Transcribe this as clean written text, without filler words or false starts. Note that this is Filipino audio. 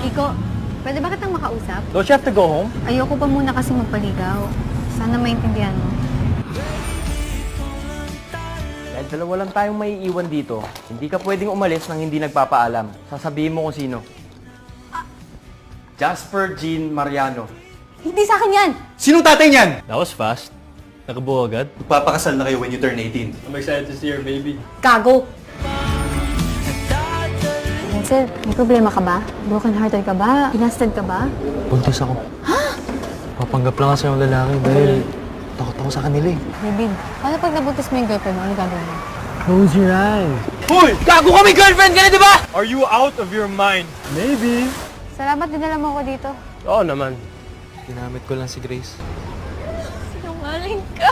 Iko, pwede ba kitang makausap? Don't you have to go home? Ayoko pa muna kasi magpaligaw. Sana maintindihan mo. Dahil dalawa lang tayong maiiwan dito, hindi ka pwedeng umalis nang hindi nagpapaalam. Sasabihin mo kung sino. Jasper Jean Mariano. Hindi sa akin yan! Sinong tatay niyan? That was fast. Nakabuo agad. Magpapakasal na kayo when you turn 18. I'm excited to see your baby. Gago! Hansel, may problema ka ba? Broken-hearted ka ba? Inasted ka ba? Buntis ako. Ha? Papanggap lang kasi yung lalaki dahil takot ako sa kanila eh. Baby, paano pag nabuntis mo yung girlfriend mo? Ano gagawin mo? Close your eyes. Hoy! Gago kami girlfriend ka na, di ba? Are you out of your mind? Maybe. Salamat dinala mo ako dito. Oo naman. Ginamit ko lang si Grace. Sinungaling ka!